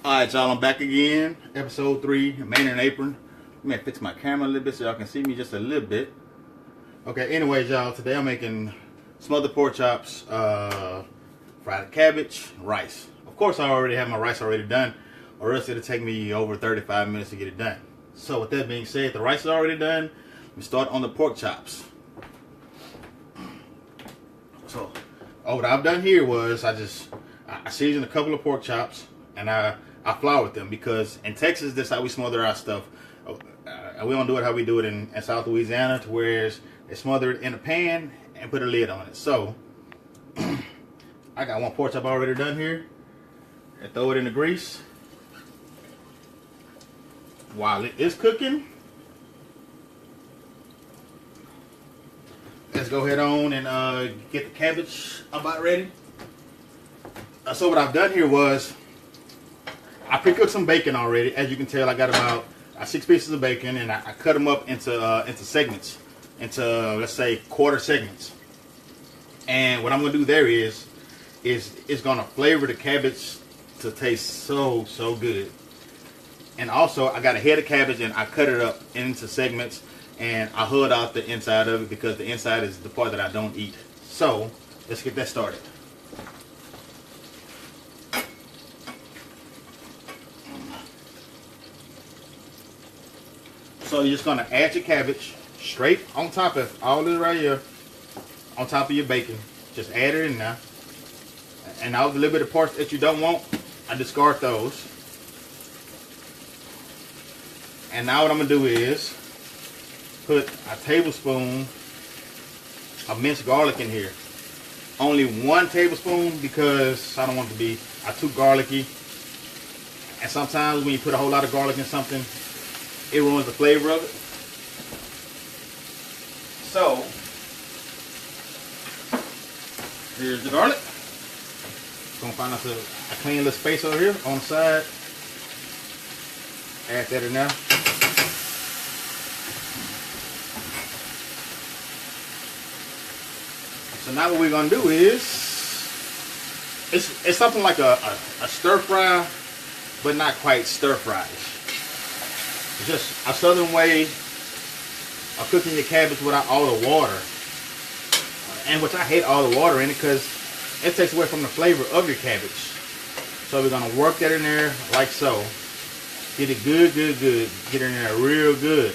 Alright, y'all, I'm back again. Episode 3, In An Apron. Let me fix my camera a little bit so y'all can see me just a little bit. Okay, anyways, y'all, today I'm making smothered pork chops, fried cabbage, rice. Of course, I already have my rice already done, or else it'll take me over 35 minutes to get it done. So with that being said, the rice is already done. We start on the pork chops. So, what I've done here was I seasoned a couple of pork chops and I floured them, because in Texas, this is how we smother our stuff. We don't do it how we do it in South Louisiana, to where it's smothered in a pan and put a lid on it. So I got one pork chop already done here. I throw it in the grease. While it is cooking, let's go ahead on and get the cabbage about ready. So what I've done here was I pre-cooked some bacon already. As you can tell, I got about 6 pieces of bacon, and I cut them up into segments, into let's say quarter segments. And what I'm gonna do there is it's gonna flavor the cabbage to taste so good. And also, I got a head of cabbage and I cut it up into segments, and I hulled out the inside of it, because the inside is the part that I don't eat. So let's get that started. So you're just going to add your cabbage straight on top of all this right here, on top of your bacon. Just add it in there. And all the little bit of parts that you don't want, I discard those. And now what I'm going to do is put a tablespoon of minced garlic in here. Only 1 tablespoon, because I don't want it to be too garlicky. And sometimes when you put a whole lot of garlic in something, it ruins the flavor of it. So, here's the garlic. Gonna find us a clean little space over here on the side. Add that in there. So now what we're gonna do is, it's something like a stir fry, but not quite stir fry-ish. It's just a southern way of cooking your cabbage without all the water. And which I hate all the water in it, because it takes away from the flavor of your cabbage. So we're going to work that in there like so. Get it good. Get it in there real good.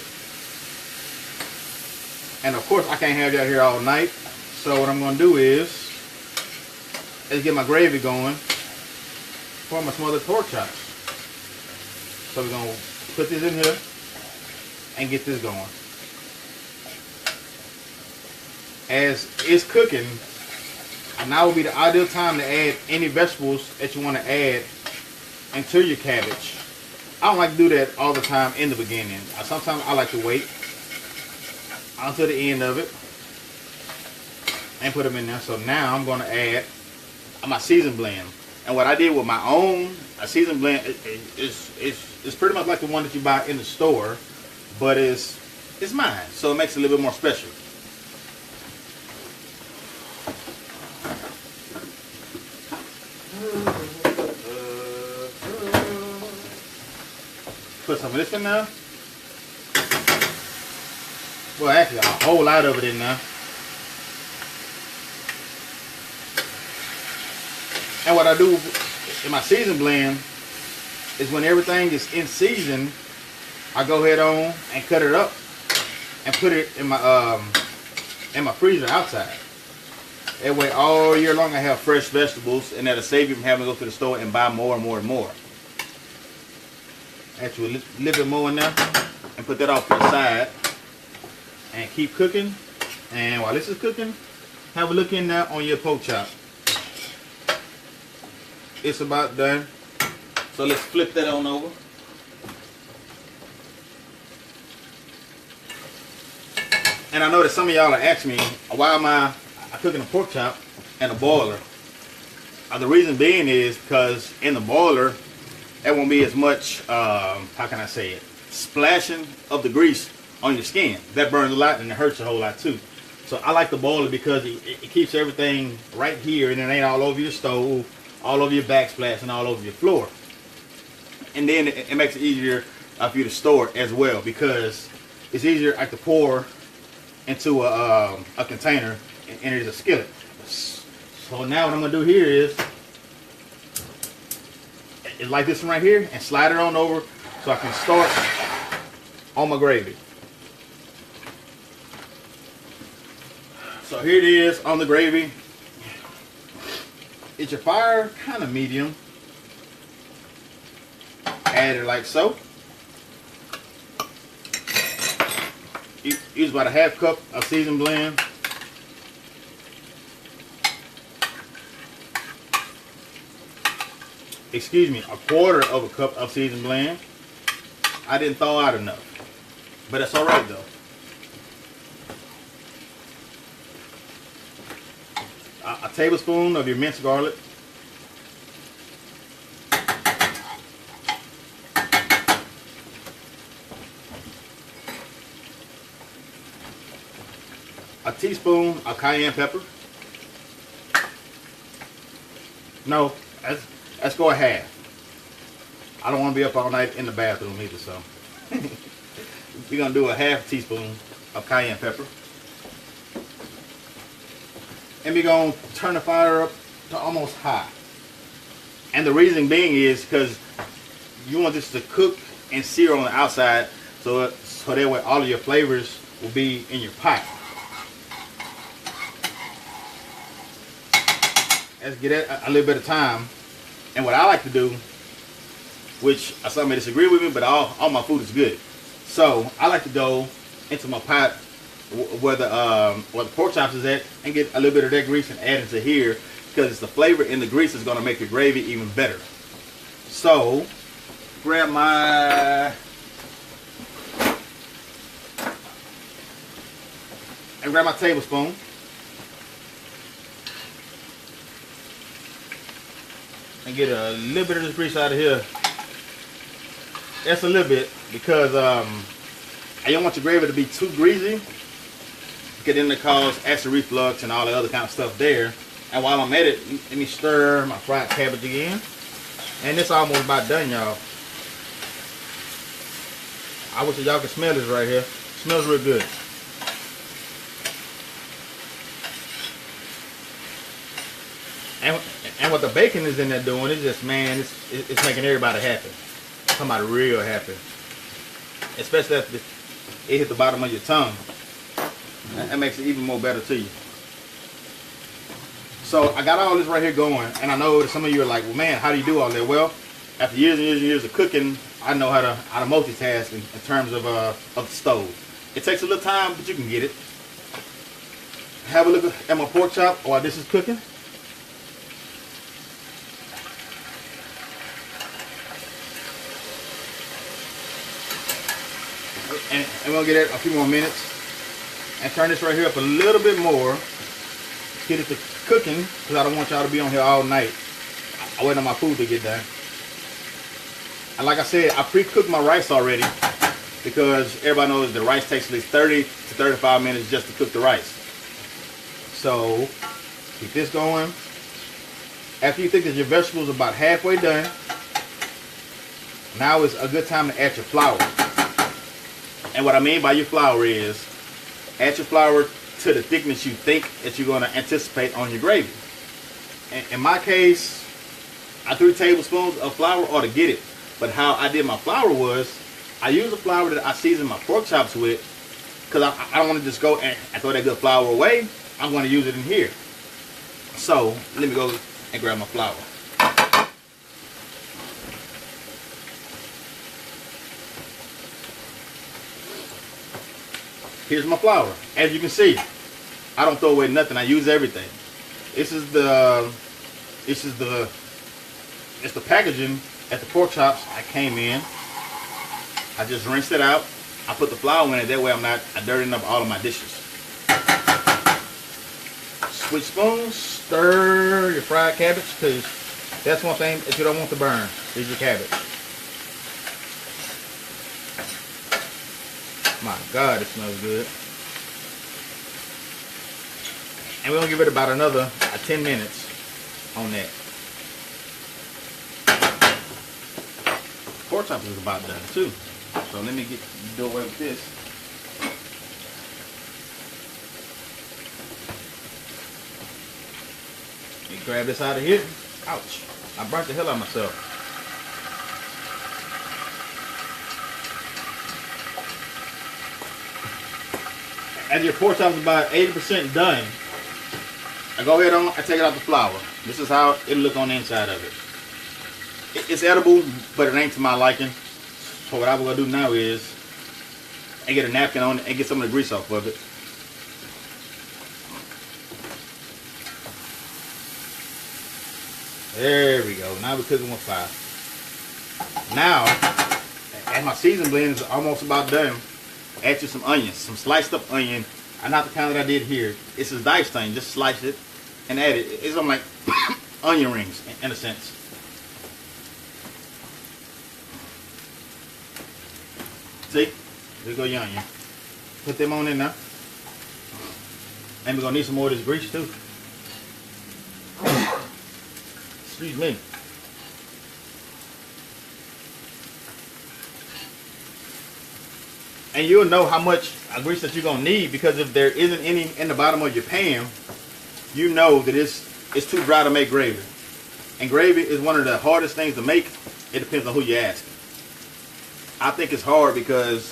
And of course, I can't have that here all night. So what I'm going to do is get my gravy going for my smothered pork chops. So we're going to put this in here and get this going. As it's cooking, now will be the ideal time to add any vegetables that you want to add into your cabbage. I don't like to do that all the time in the beginning. Sometimes I like to wait until the end of it and put them in there. So now I'm going to add my season blend. And what I did with my own season blend is pretty much like the one that you buy in the store, but it's mine, so it makes it a little bit more special. Put some of this in there. Well, actually, a whole lot of it in there. And what I do in my season blend is, when everything is in season, I go ahead on and cut it up and put it in my freezer outside. That way all year long I have fresh vegetables, and that'll save you from having to go to the store and buy more and more and more. Add you a little bit more in there and put that off to the side and keep cooking. And while this is cooking, have a look in there on your pork chop. It's about done. So let's flip that on over. And I know that some of y'all are asking me, why am I cooking a pork chop in a boiler? The reason being is because in the boiler, there won't be as much, how can I say it, splashing of the grease on your skin. That burns a lot and it hurts a whole lot too. So I like the boiler because it keeps everything right here, and it ain't all over your stove, all over your backsplash, and all over your floor. And then it makes it easier for you to store it as well, because it's easier like to pour into a container and it is a skillet. So now what I'm gonna do here is like this one right here and slide it on over so I can start on my gravy. So here it is on the gravy. It's your fire kind of medium. Add it like so. Use about a half cup of seasoned blend. Excuse me, a quarter of a cup of seasoned blend. I didn't thaw out enough, but that's all right though. A tablespoon of your minced garlic. A teaspoon of cayenne pepper. No, let's go a half. I don't want to be up all night in the bathroom either, so we're gonna do a half teaspoon of cayenne pepper. And we're gonna turn the fire up to almost high. And the reason being is because you want this to cook and sear on the outside, so that way all of your flavors will be in your pot. Let's get it a little bit of time. And what I like to do, which some may disagree with me, but all my food is good. So I like to go into my pot where the pork chops is at and get a little bit of that grease and add it to here, because it's the flavor in the grease is going to make your gravy even better. So grab my tablespoon. And get a little bit of this grease out of here. That's a little bit, because I don't want your gravy to be too greasy, because then it cause acid reflux and all the other kind of stuff there. And while I'm at it, let me stir my fried cabbage again. And it's almost about done, y'all. I wish y'all could smell this right here. It smells real good. And what the bacon is in there doing, it's just, man, it's making everybody happy. Somebody real happy. Especially if it hit the bottom of your tongue. That makes it even more better to you. So I got all this right here going, and I know that some of you are like, well, man, how do you do all that? Well, after years and years and years of cooking, I know how to multitask in terms of the stove. It takes a little time, but you can get it. Have a look at my pork chop while this is cooking. And we'll get it a few more minutes and turn this right here up a little bit more. Get it to cooking, because I don't want y'all to be on here all night. I wait on my food to get done. And like I said, I pre-cooked my rice already, because everybody knows the rice takes at least 30 to 35 minutes just to cook the rice. So keep this going. After you think that your vegetables are about halfway done, now is a good time to add your flour. And what I mean by your flour is, add your flour to the thickness you think that you're going to anticipate on your gravy. In my case, 3 tablespoons of flour ought to get it. But how I did my flour was, I used the flour that I seasoned my pork chops with, because I don't want to just go and throw that good flour away. I'm going to use it in here. So let me go and grab my flour. Here's my flour. As you can see, I don't throw away nothing. I use everything. It's the packaging at the pork chops I came in. I just rinsed it out. I put the flour in it. That way I'm not dirtying up all of my dishes. Switch spoons. Stir your fried cabbage, because that's one thing that you don't want to burn is your cabbage. My God, it smells good. And we're going to give it about another 10 minutes on that. pork chops is about done too. So let me do away with this. Let me grab this out of here. Ouch. I burnt the hell out of myself. As your pork chops is about 80% done, I go ahead I take it out the flour. This is how it'll look on the inside of it. It's edible, but it ain't to my liking. So what I'm gonna do now is I get a napkin on it and get some of the grease off of it. There we go. Now we're cooking with fire. Now, as my seasoning blend is almost about done, add you some onions, some sliced up onion. Not the kind that I did here. It's a dice thing. Just slice it and add it. It's on like onion rings in a sense. See? There go your onion. Put them on in now. And we're gonna need some more of this grease too. Excuse me. And you'll know how much grease that you're gonna need, because if there isn't any in the bottom of your pan, you know that it's too dry to make gravy. And gravy is one of the hardest things to make. It depends on who you ask. I think it's hard because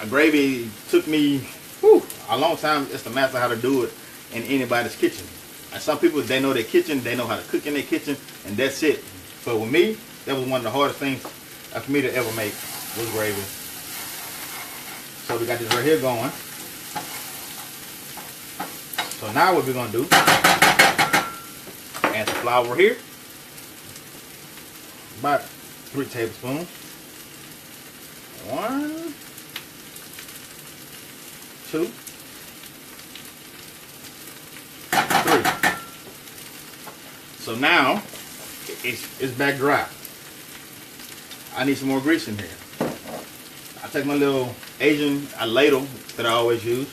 a gravy took me a long time just to master how to do it in anybody's kitchen. And some people, they know their kitchen, they know how to cook in their kitchen, and that's it. But with me, that was one of the hardest things for me to ever make, was gravy. So we got this right here going. So now what we're gonna do, add the flour here, about 3 tablespoons. 1, 2, 3. So now it's back dry. I need some more grease in here. I take my little Asian ladle that I always use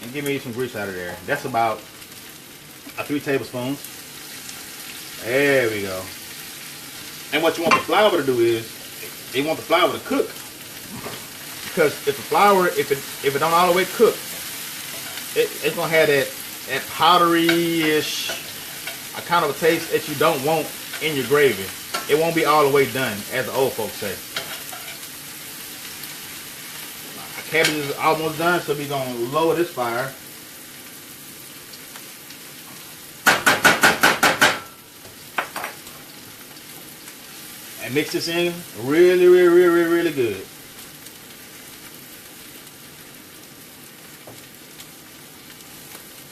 and give me some grease out of there. That's about 3 tablespoons. There we go. And what you want the flour to do is, you want the flour to cook. Because if the flour, if it don't all the way cook, it's gonna have that powdery-ish kind of a taste that you don't want in your gravy. It won't be all the way done, as the old folks say. Our cabbage is almost done, so we're gonna lower this fire. And mix this in really good.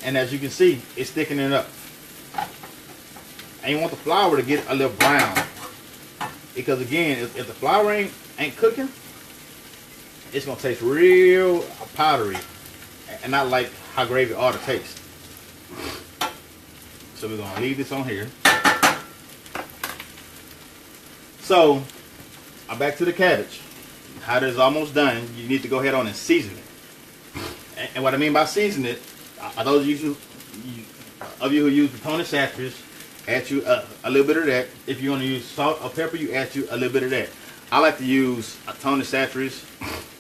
And as you can see, it's thickening up. And you want the flour to get a little brown. Because again, if the flour ain't cooking, it's gonna taste real powdery and not like how gravy ought to taste. So we're gonna leave this on here. So, back to the cabbage. How it is almost done, you need to go ahead on and season it. And what I mean by season it, those of you who use the Tony Satchers, add you a little bit of that. If you want to use salt or pepper, you add you a little bit of that. I like to use a Tony Satchers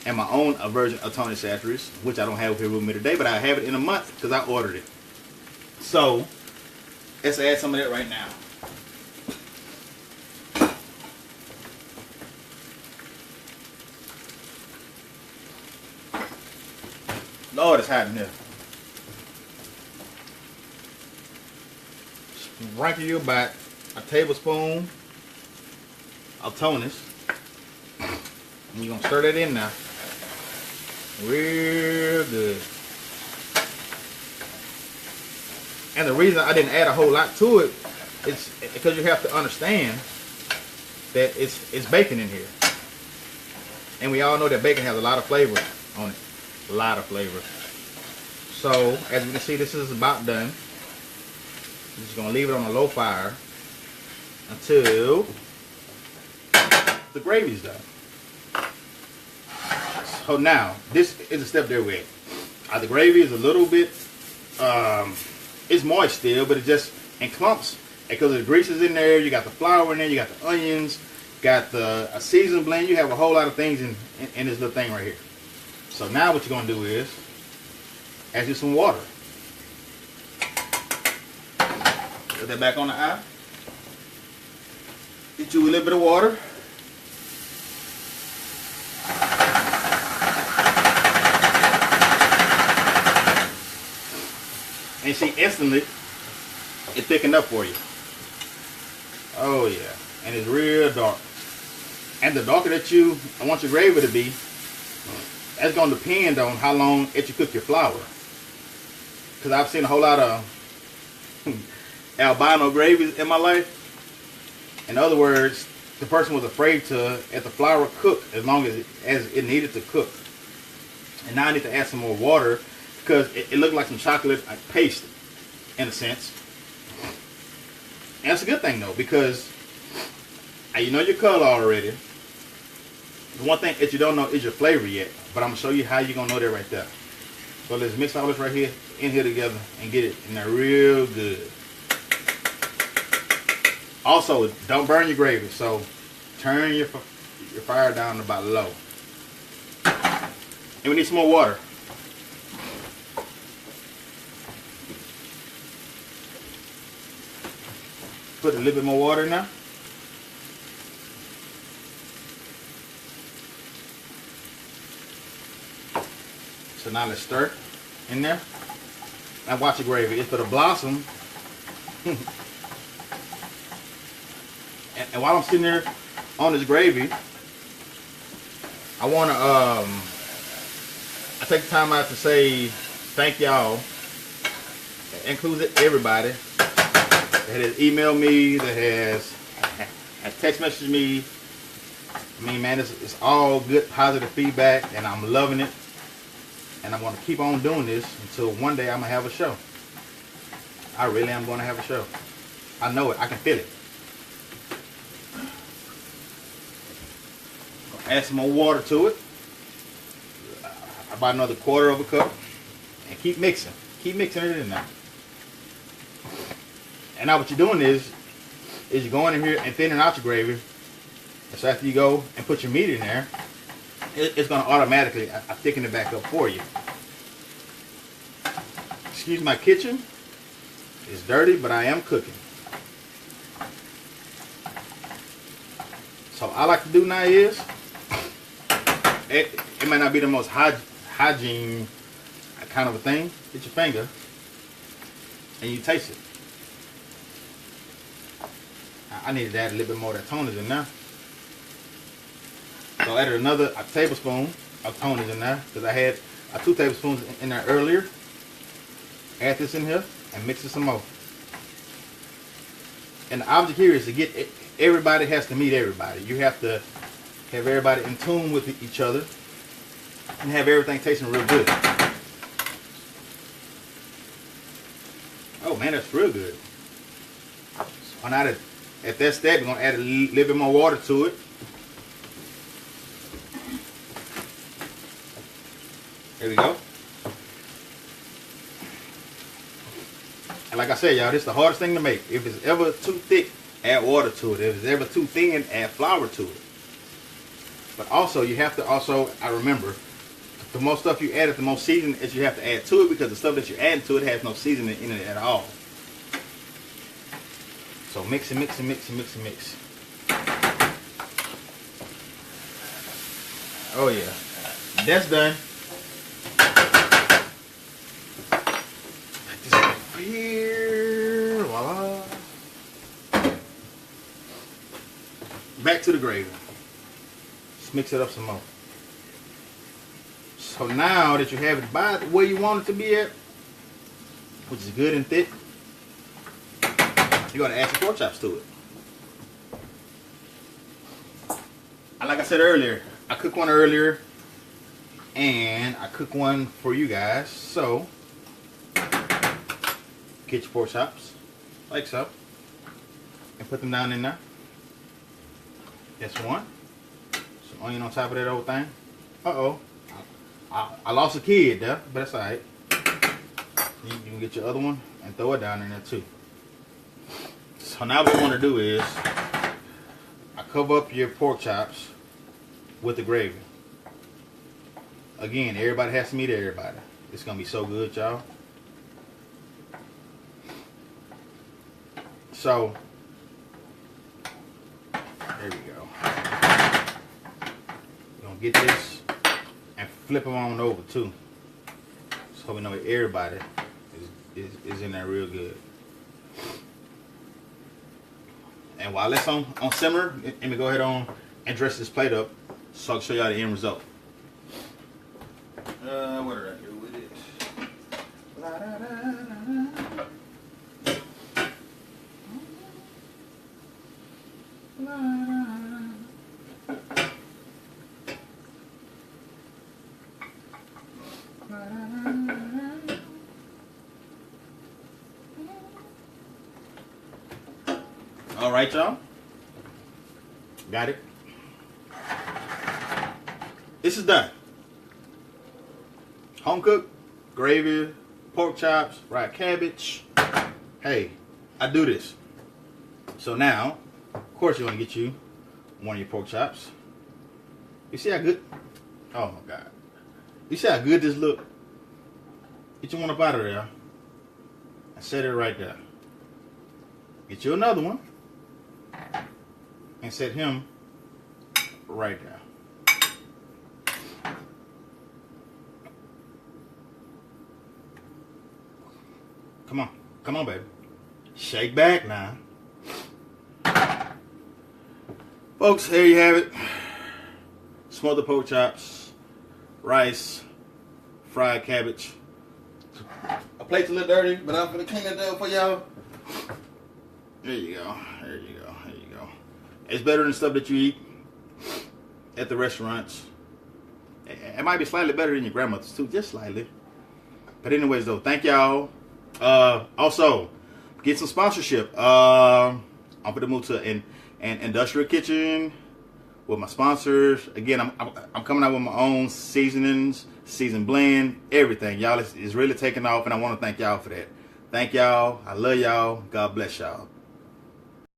and my own version of Tony Satchers, which I don't have here with me today, but I have it in a month because I ordered it. So, let's add some of that right now. Lord, it's hot in here. Sprinkle you about a tablespoon of Tony's. And you're going to stir that in now. Real good. And the reason I didn't add a whole lot to it is because you have to understand that it's bacon in here. And we all know that bacon has a lot of flavor on it. A lot of flavor. So, as you can see, this is about done. I'm just going to leave it on a low fire until the gravy's done. So now, this is a step there with. The gravy is a little bit, it's moist still, but it just in clumps. Because the grease is in there, you got the flour in there, you got the onions, you got a seasoned blend. You have a whole lot of things in this little thing right here. So now what you're going to do is add you some water. Put that back on the eye. Get you a little bit of water. And see, instantly, it thickened up for you. Oh yeah, and it's real dark. And the darker that you want your gravy to be, that's going to depend on how long that you cook your flour. Because I've seen a whole lot of albino gravies in my life. In other words, the person was afraid to let the flour cook as long as it needed to cook. And now I need to add some more water because it looked like some chocolate paste in a sense. And that's a good thing though, because you know your color already. The one thing that you don't know is your flavor yet, but I'm gonna show you how you're gonna know that right there. So let's mix all this right here in here together and get it in there real good. Also, don't burn your gravy, so turn your fire down to about low. And we need some more water. Put a little bit more water in there. So now let's stir in there. Now watch the gravy. It's for the blossom. And while I'm sitting there on this gravy, I want to I take the time out to say thank y'all. That includes everybody that has emailed me, that has text messaged me. I mean, man, it's all good, positive feedback, and I'm loving it. And I'm going to keep on doing this until one day I'm going to have a show. I really am going to have a show. I know it. I can feel it. Add some more water to it. About another 1/4 cup. And keep mixing. Keep mixing it in there. And now what you're doing is you're going in here and thinning out your gravy. And so after you go and put your meat in there, it's going to automatically thicken it back up for you. Excuse my kitchen. It's dirty, but I am cooking. So all I like to do now is, it might not be the most hygiene kind of a thing. Get your finger and you taste it. I needed to add a little bit more of that toners in there. So I added another tablespoon of toners in there because I had 2 tablespoons in there earlier. Add this in here and mix it some more. And the object here is to get everybody has to meet everybody. You have to have everybody in tune with each other and have everything tasting real good. Oh man, that's real good. So now at that step, we're going to add a little bit more water to it. There we go. And like I said, y'all, this is the hardest thing to make. If it's ever too thick, add water to it. If it's ever too thin, add flour to it. But also, you have to I remember, the more stuff you add, the most seasoning that you have to add to it, because the stuff that you add to it has no seasoning in it at all. So mix and mix and mix and mix and mix. Oh yeah, that's done. Put this over here. Voila. Back to the gravy. Just mix it up some more. So now that you have it about where you want it to be at, which is good and thick, you're going to add some pork chops to it. And like I said earlier, I cooked one earlier and I cooked one for you guys. So get your pork chops like so and put them down in there. That's one. Some onion on top of that old thing. Uh-oh. I lost a kid there, but that's alright. You can get your other one and throw it down in there too. So now what we want to do is, I cover up your pork chops with the gravy. Again, everybody has to meet everybody. It's gonna be so good, y'all. So, there we go. We're gonna get this and flip them on over too, so we know everybody is in there real good. And while it's on simmer, let me go ahead on and dress this plate up so I can show y'all the end result. What did I do with it? La, da, da, da, da. All right, y'all. Got it. This is done. Home cooked, gravy, pork chops, fried cabbage. Hey, I do this. So now, of course, you want to get you one of your pork chops. You see how good? Oh my God! You see how good this look? Get you one up out of there and set it right there. Get you another one and set him right there. Come on, baby. Shake back now. Folks, there you have it. Smothered pork chops, rice, fried cabbage. A plate's a little dirty, but I'm gonna clean it up for y'all. There you go. There you go. There you go. It's better than stuff that you eat at the restaurants. It might be slightly better than your grandmother's too, just slightly. But anyways, though, thank y'all. Also, get some sponsorship. I'm gonna move to an industrial kitchen with my sponsors. Again, I'm coming out with my own seasonings, seasoned blend, everything. Y'all, it's really taking off, and I want to thank y'all for that. Thank y'all. I love y'all. God bless y'all.